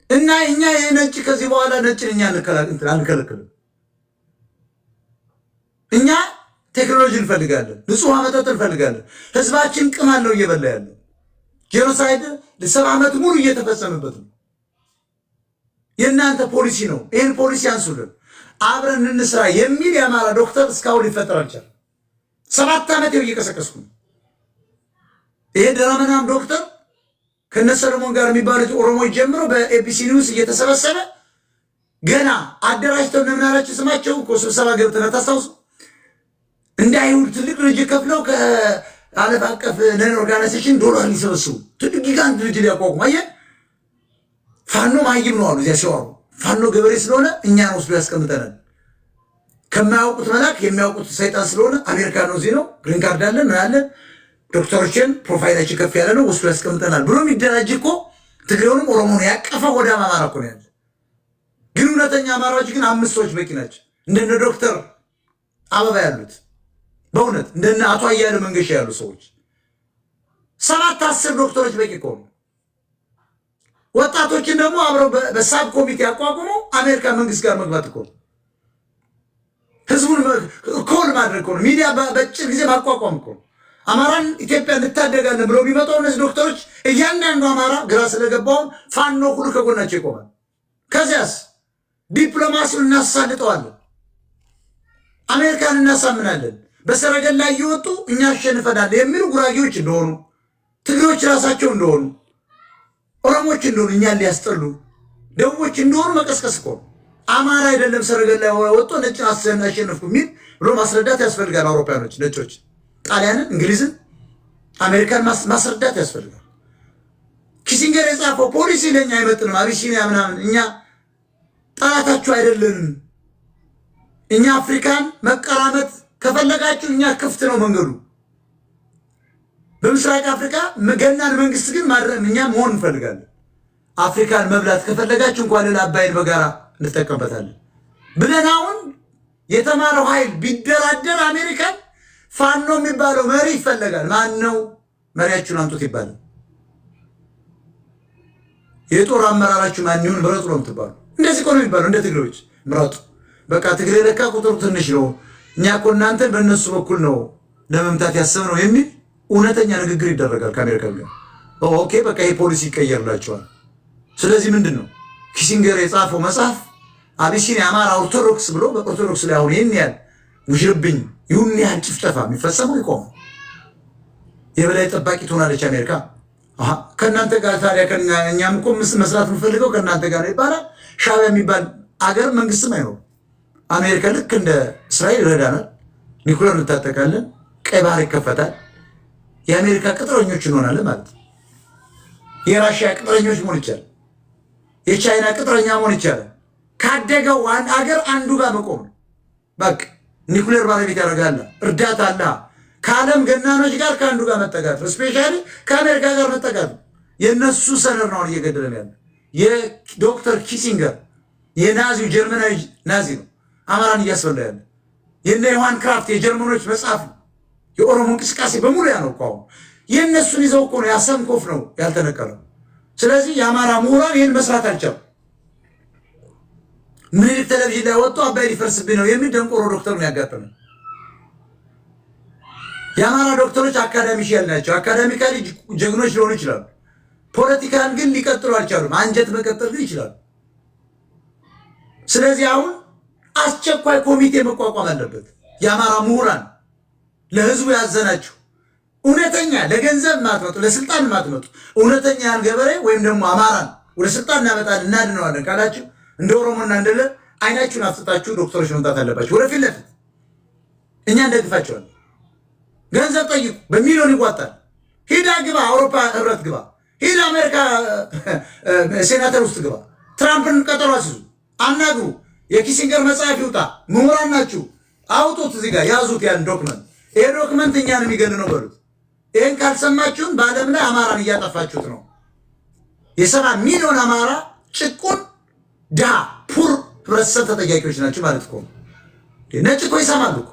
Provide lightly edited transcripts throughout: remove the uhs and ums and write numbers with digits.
እና እኛ የነጭ ከዚህ በኋላ ነጭን እኛ አንከለክልም። እኛ ቴክኖሎጂ እንፈልጋለን፣ ንጹህ መጠጥ እንፈልጋለን። ህዝባችን ቅም አለው እየበላ ያለው ጄኖሳይድ 70 ዓመት ሙሉ እየተፈጸመበት ነው። የእናንተ ፖሊሲ ነው። ይህን ፖሊሲ አንሱልን፣ አብረን እንስራ የሚል የአማራ ዶክተር እስካሁን ሊፈጠር አልቻለም። 7 ዓመት እየቀሰቀስኩ ነው። ይሄ ደረመናም ዶክተር ከነ ሰለሞን ጋር የሚባሉት ኦሮሞዎች ጀምሮ በኤቢሲ ኒውስ እየተሰበሰበ ገና አደራጅተው ምን አላችሁ ስማቸው እኮ ስብሰባ ገብተና ታስታውሱ እንደ አይሁድ ትልቅ ድርጅት ከፍለው ከዓለም አቀፍ ነን ኦርጋናይዜሽን ዶላር ሊሰበስቡ ትልቅ ጊጋንት ድርጅት ሊያቋቁሙ አየህ። ፋኖ ማይም ነው አሉ እዚያ ሲዋሩ። ፋኖ ገበሬ ስለሆነ እኛን ወስዶ ያስቀምጠናል። ከማያውቁት መላክ የሚያውቁት ሰይጣን ስለሆነ አሜሪካ ነው እዚህ ነው ግሪን ካርድ አለን ነው ያለ ዶክተሮችን ፕሮፋይላችን ከፍ ያለ ነው ወስዶ ያስቀምጠናል ብሎ የሚደራጅ እኮ ትግሬውንም ኦሮሞን ያቀፈ ወደ አማራ እኮ ነው ያለ። ግን እውነተኛ አማራዎች ግን 5 ሰዎች በቂ ናቸው። እንደነ ዶክተር አበባ ያሉት በእውነት እንደነ አቶ አያሌው መንገሻ ያሉ ሰዎች 7-10 ዶክተሮች በቂ እኮ ነው። ወጣቶችን ደግሞ አብረው በሳብ ኮሚቴ አቋቁመው አሜሪካ መንግስት ጋር መግባት እኮ ነው። ህዝቡን ኮል ማድረግ እኮ ነው። ሚዲያ በአጭር ጊዜ ማቋቋም እኮ ነው። አማራን ኢትዮጵያ እንታደጋለን ብለው ቢመጣው እነዚህ ዶክተሮች እያንዳንዱ አማራ ግራ ስለገባውን ፋኖ ሁሉ ከጎናቸው ይቆማል። ከዚያስ ዲፕሎማሲውን እናሳልጠዋለን፣ አሜሪካን እናሳምናለን። በሰረገላ እየወጡ እኛ አሸንፈናል የሚሉ ጉራጌዎች እንደሆኑ፣ ትግሬዎች ራሳቸው እንደሆኑ፣ ኦሮሞች እንደሆኑ እኛን ሊያስጠሉ ደቡቦች እንደሆኑ መቀስቀስ እኮ ነው። አማራ አይደለም ሰረገላ ወጥቶ ነጭን አሸነፍኩ የሚል ብሎ ማስረዳት ያስፈልጋል። አውሮፓኖች፣ ነጮች፣ ጣሊያንን፣ እንግሊዝን፣ አሜሪካን ማስረዳት ያስፈልጋል። ኪሲንገር የጻፈው ፖሊሲ ለእኛ አይመጥንም። አቢሲኒያ ምናምን እኛ ጠላታችሁ አይደለንም። እኛ አፍሪካን መቀራመት ከፈለጋችሁ እኛ ክፍት ነው መንገዱ። በምስራቅ አፍሪካ ገናን መንግስት ግን ማድረግ እኛ መሆን እንፈልጋለን። አፍሪካን መብላት ከፈለጋችሁ እንኳን ሌላ አባይን በጋራ እንጠቀምበታለን ብለን አሁን የተማረው ኃይል ቢደራደር አሜሪካን ፋኖ የሚባለው መሪ ይፈለጋል። ማን ነው መሪያችሁን አምጡት ይባላል። የጦር አመራራችሁ ማን ይሁን ምረጡ ነው የምትባሉ። እንደዚህ እኮ ነው የሚባለው። እንደ ትግሬዎች ምረጡ። በቃ ትግሬ ለካ ቁጥሩ ትንሽ ነው፣ እኛ እኮ እናንተን በእነሱ በኩል ነው ለመምታት ያሰብነው የሚል እውነተኛ ንግግር ይደረጋል ከአሜሪካ ጋር። ኦኬ በቃ ይሄ ፖሊሲ ይቀየርላቸዋል። ስለዚህ ምንድን ነው ኪሲንገር የጻፈው መጽሐፍ አቢሲኒያ አማራ ኦርቶዶክስ ብሎ በኦርቶዶክስ ላይ አሁን ይህን ያህል ውዥብኝ ይሁን ያህል ጭፍጨፋ የሚፈጸመው ይቆም። የበላይ ጠባቂ ትሆናለች አሜሪካ። ከእናንተ ጋር ታዲያ እኛም እኮ መስራት የምፈልገው ከእናንተ ጋር ይባላል። ሻዕቢያ የሚባል አገር መንግስትም አይኖርም። አሜሪካ ልክ እንደ እስራኤል ይረዳናል፣ ኒኩለር እንታጠቃለን፣ ቀይ ባህር ይከፈታል። የአሜሪካ ቅጥረኞች እንሆናለን ማለት ነው። የራሽያ ቅጥረኞች መሆን ይቻላል። የቻይና ቅጥረኛ መሆን ይቻላል። ካደገው አገር አንዱ ጋር መቆም ነው። በቃ ኒኩሌር ባለቤት ያደርጋል። እርዳታ አለ። ከዓለም ገናኖች ጋር ከአንዱ ጋር መጠጋት፣ ስፔሻሊ ከአሜሪካ ጋር መጠጋት። የነሱ ሰነር ነው እየገደለን ያለ። የዶክተር ኪሲንገር የናዚው ጀርመናዊ ናዚ ነው አማራን እያስበላ ያለ። የነ ዮሐን ክራፍት የጀርመኖች መጽሐፍ የኦሮሞ እንቅስቃሴ በሙሉ ያነው እኮ አሁን የእነሱን ይዘው እኮ ነው ያሰንኮፍ ነው ያልተነቀለው። ስለዚህ የአማራ ምሁራን ይህን መስራት አልቻሉ። ምኒልክ ቴሌቪዥን ላይ ወጥቶ አባይ ሊፈርስብኝ ነው የሚል ደንቆሮ ዶክተር ነው ያጋጠመን። የአማራ ዶክተሮች አካዳሚሽያን ናቸው። አካዳሚካሊ ጀግኖች ሊሆኑ ይችላሉ። ፖለቲካን ግን ሊቀጥሉ አልቻሉም። አንጀት መቀጠል ግን ይችላሉ። ስለዚህ አሁን አስቸኳይ ኮሚቴ መቋቋም አለበት። የአማራ ምሁራን ለህዝቡ ያዘናችሁ እውነተኛ ለገንዘብ ማትመጡ ለስልጣን ማትመጡ እውነተኛ ያን ገበሬ ወይም ደግሞ አማራን ወደ ስልጣን እናመጣለን እናድነዋለን ካላችሁ እንደ ኦሮሞና እንደለ አይናችሁን አፍጥጣችሁ ዶክተሮች መምጣት አለባችሁ። ወደፊት ለፊት እኛ እንደግፋቸዋለን። ገንዘብ ጠይቁ፣ በሚሊዮን ይዋጣል። ሂዳ ግባ፣ አውሮፓ ህብረት ግባ፣ ሂዳ አሜሪካ ሴናተር ውስጥ ግባ። ትራምፕን ቀጠሮ አስይዙ፣ አናግሩ። የኪሲንገር መጽሐፍ ይውጣ። ምሁራን ናችሁ፣ አውጡት። እዚህ ጋር ያዙት ያን ዶክመንት። ይሄ ዶክመንት እኛን የሚገል ነው በሉት። ይህን ካልሰማችሁን በዓለም ላይ አማራን እያጠፋችሁት ነው። የ70 ሚሊዮን አማራ ጭቁን ድሃ ፑር ህብረተሰብ ተጠያቂዎች ናቸው ማለት እኮ። ነጭ እኮ ይሰማሉ እኮ።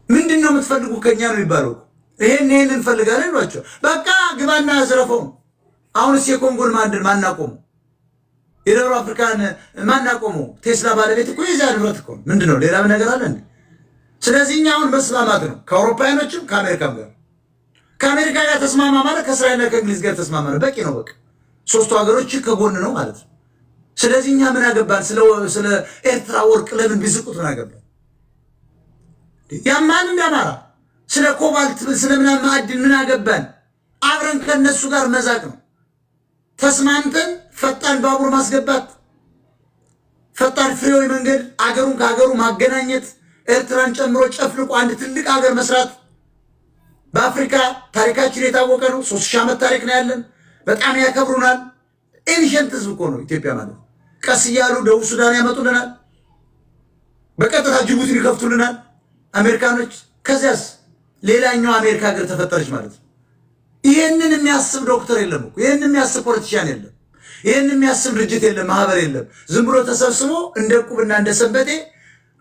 ምንድን ነው የምትፈልጉ ከኛ ነው የሚባለው። ይሄን እንፈልጋለን ይሏቸው። በቃ ግባና ያዝረፈው። አሁንስ የኮንጎን ማንድን ማናቆሙ የደቡብ አፍሪካን ማን አቆመው? ቴስላ ባለቤት እኮ የዚያ ንብረት እኮ ምንድነው? ሌላ ነገር አለ እንዴ? ስለዚህ እኛ አሁን መስማማት ነው ከአውሮፓውያኖችም ከአሜሪካም ጋር። ከአሜሪካ ጋር ተስማማ ማለት ከእስራኤልና ከእንግሊዝ ጋር ተስማማ ነው። በቂ ነው። በቃ ሶስቱ ሀገሮች ከጎን ነው ማለት ነው። ስለዚህ እኛ ምን አገባን? ስለ ኤርትራ ወርቅ ለምን ቢዝቁት ምን አገባን? ያማን እንዳማራ ስለ ኮባልት ስለምናምን ማዕድን ምን አገባን? አብረን ከነሱ ጋር መዛቅ ነው። ተስማምተን ፈጣን ባቡር ማስገባት፣ ፈጣን ፍሬው መንገድ አገሩን ከሀገሩ ማገናኘት፣ ኤርትራን ጨምሮ ጨፍልቆ አንድ ትልቅ ሀገር መስራት። በአፍሪካ ታሪካችን የታወቀ ነው። 3000 ዓመት ታሪክ ነው ያለን። በጣም ያከብሩናል። ኤንሸንት ህዝብ እኮ ነው ኢትዮጵያ ማለት። ቀስ እያሉ ደቡብ ሱዳን ያመጡልናል። በቀጥታ ጅቡቲን ይከፍቱልናል አሜሪካኖች። ከዚያስ ሌላኛው አሜሪካ ሀገር ተፈጠረች ማለት ነው። ይሄንን የሚያስብ ዶክተር የለም እኮ። ይሄንን የሚያስብ ፖለቲሻን የለም። ይሄንን የሚያስብ ድርጅት የለም፣ ማህበር የለም። ዝም ብሎ ተሰብስቦ እንደ ቁብና እንደ ሰንበቴ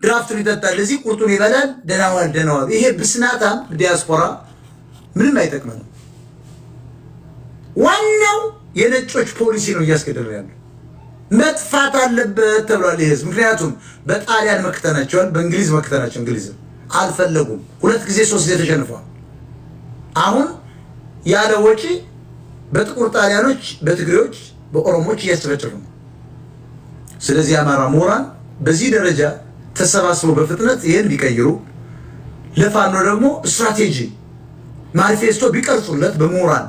ድራፍቱን ይጠጣል፣ እዚህ ቁርጡን ይበላል። ደናዋል ደናዋል። ይሄ ብስናታም ዲያስፖራ ምንም አይጠቅመንም። ዋናው የነጮች ፖሊሲ ነው እያስገደለ ያለው። መጥፋት አለበት ተብሏል ይሄ ህዝብ። ምክንያቱም በጣሊያን መክተናቸዋል፣ በእንግሊዝ መክተናቸው። እንግሊዝም አልፈለጉም። 2 ጊዜ 3 ጊዜ ተሸንፈዋል። አሁን ያለ ወጪ በጥቁር ጣሊያኖች፣ በትግሬዎች፣ በኦሮሞች እያስጨፈጨፉ ነው። ስለዚህ አማራ ምሁራን በዚህ ደረጃ ተሰባስበው በፍጥነት ይሄን ቢቀይሩ፣ ለፋኖ ደግሞ ስትራቴጂ ማኒፌስቶ ቢቀርጹለት፣ በምሁራን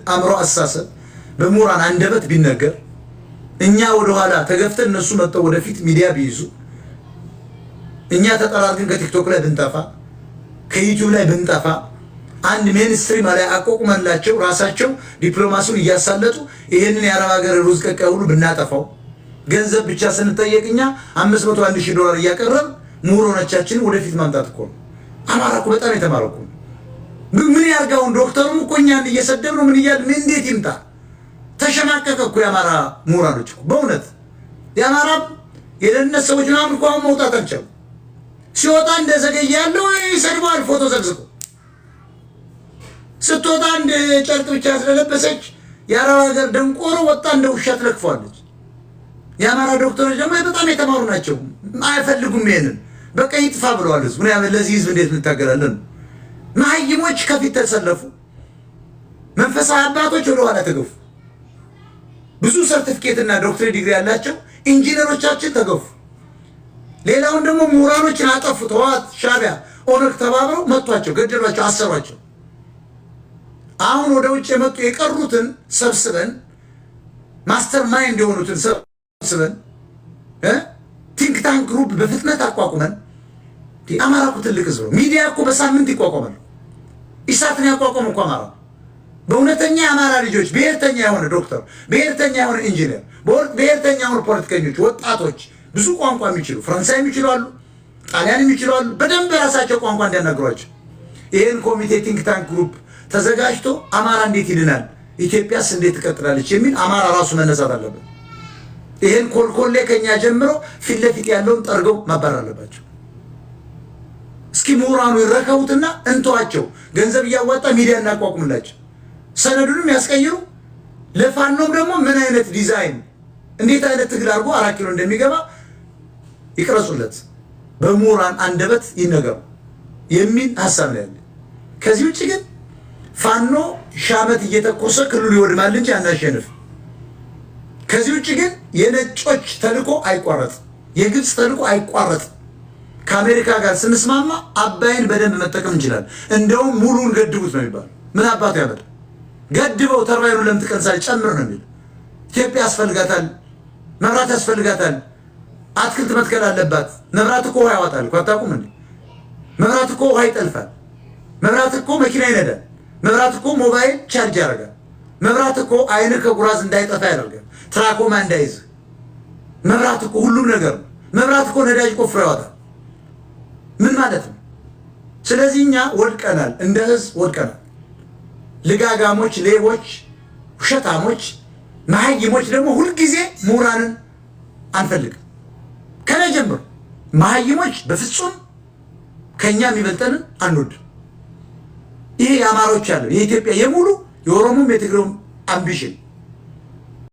አእምሮ አስተሳሰብ በምሁራን አንደበት ቢነገር፣ እኛ ወደኋላ ተገፍተን እነሱ መጥተው ወደፊት ሚዲያ ቢይዙ፣ እኛ ተጠራርገን ከቲክቶክ ላይ ብንጠፋ፣ ከዩቲዩብ ላይ ብንጠፋ፣ አንድ ሜንስትሪም ላይ አቋቁመላቸው ራሳቸው ዲፕሎማሲውን እያሳለጡ ይሄንን የአረብ ሀገር ሩዝ ቀቀይ ሁሉ ብናጠፋው፣ ገንዘብ ብቻ ስንጠየቅ እኛ 501,000 ዶላር እያቀረብ ምሁሮቻችንን ወደፊት ማምጣት እኮ ነው። አማራ እኮ በጣም የተማረ እኮ ነው። ምን ያርጋውን? ዶክተሩም እኮ እኛን እየሰደብ ነው። ምን እያልን እንዴት ይምጣ? ተሸማቀቀ እኮ የአማራ ምሁራኖች እኮ በእውነት የአማራ የደህንነት ሰዎች ምናምን እኮ አሁን መውጣት አልቻሉም። ሲወጣ እንደዘገየ ያለው ይሰድበዋል። ፎቶ ዘግዝቆ ስትወጣ እንደ ጨርቅ ብቻ ስለለበሰች የአረብ ሀገር ደንቆሮ ወጣ እንደ ውሻ ትለክፈዋለች። የአማራ ዶክተሮች ደግሞ በጣም የተማሩ ናቸው። አይፈልጉም ይሄንን። በቃ ይጥፋ ብለዋል ህዝብ። ለዚህ ህዝብ እንዴት እንታገላለን? መሀይሞች ከፊት ተሰለፉ። መንፈሳዊ አባቶች ወደ ኋላ ተገፉ። ብዙ ሰርቲፊኬት እና ዶክትሬት ዲግሪ ያላቸው ኢንጂነሮቻችን ተገፉ። ሌላውን ደግሞ ምሁራኖችን አጠፉ። ተዋት ሻዕቢያ፣ ኦነግ ተባብረው መቷቸው፣ ገደሏቸው፣ አሰሯቸው። አሁን ወደ ውጭ የመጡ የቀሩትን ሰብስበን ማስተር ማይንድ የሆኑትን ሰብስበን ቲንክ ታንክ ግሩፕ በፍጥነት አቋቁመን። አማራ እኮ ትልቅ ህዝብ ነው። ሚዲያ እኮ በሳምንት ይቋቋማል። ኢሳትን ያቋቋሙ እኮ አማራ። በእውነተኛ የአማራ ልጆች ብሔርተኛ የሆነ ዶክተር፣ ብሔርተኛ የሆነ ኢንጂነር፣ ብሔርተኛ የሆነ ፖለቲከኞች፣ ወጣቶች ብዙ ቋንቋ የሚችሉ ፈረንሳይ የሚችሉ አሉ፣ ጣሊያን የሚችሉ አሉ። በደንብ የራሳቸው ቋንቋ እንዲያናግሯቸው ይህን ኮሚቴ ቲንክ ታንክ ግሩፕ ተዘጋጅቶ አማራ እንዴት ይድናል፣ ኢትዮጵያስ እንዴት ትቀጥላለች የሚል አማራ ራሱ መነሳት አለበት። ይህን ኮልኮሌ ከኛ ጀምሮ ፊት ለፊት ያለውን ጠርገው ማባረር አለባቸው። እስኪ ምሁራኑ ይረከቡትና እንተዋቸው። ገንዘብ እያዋጣ ሚዲያ እናቋቁምላቸው። ሰነዱንም ያስቀይሩ። ለፋኖም ደግሞ ምን አይነት ዲዛይን እንዴት አይነት ትግል አድርጎ 4 ኪሎ እንደሚገባ ይቅረጹለት። በምሁራን አንደበት ይነገሩ የሚል ሀሳብ ነው ያለ። ከዚህ ውጭ ግን ፋኖ ሻመት እየተኮሰ ክልሉ ይወድማል እንጂ አናሸንፍ። ከዚህ ውጭ ግን የነጮች ተልዕኮ አይቋረጥም። የግብፅ ተልዕኮ አይቋረጥም። ከአሜሪካ ጋር ስንስማማ አባይን በደንብ መጠቀም እንችላለን። እንደውም ሙሉን ገድቡት ነው የሚባለው። ምን አባቱ ያበል ገድበው ተርባይኑን ለምትቀንሳል ጨምር ነው የሚል። ኢትዮጵያ ያስፈልጋታል፣ መብራት ያስፈልጋታል፣ አትክልት መትከል አለባት። መብራት እኮ ውሃ ያወጣል እኮ አታውቁም እንዴ? መብራት እኮ ውሃ ይጠልፋል። መብራት እኮ መኪና ይነዳል። መብራት እኮ ሞባይል ቻርጅ ያደርጋል። መብራት እኮ አይን ከጉራዝ እንዳይጠፋ ያደርጋል፣ ትራኮማ እንዳይዝ። መብራት እኮ ሁሉም ነገር ነው። መብራት እኮ ነዳጅ ቆፍሮ ያወጣል። ምን ማለት ነው? ስለዚህ እኛ ወድቀናል፣ እንደ ህዝብ ወድቀናል። ልጋጋሞች፣ ሌቦች፣ ውሸታሞች፣ መሀይሞች ደግሞ ሁልጊዜ ምሁራንን አንፈልግም። ከነ ጀምሮ መሀይሞች በፍጹም ከኛ የሚበልጠንን አንወድም። ይሄ የአማሮች ያለው የኢትዮጵያ የሙሉ የኦሮሞም የትግሬውም አምቢሽን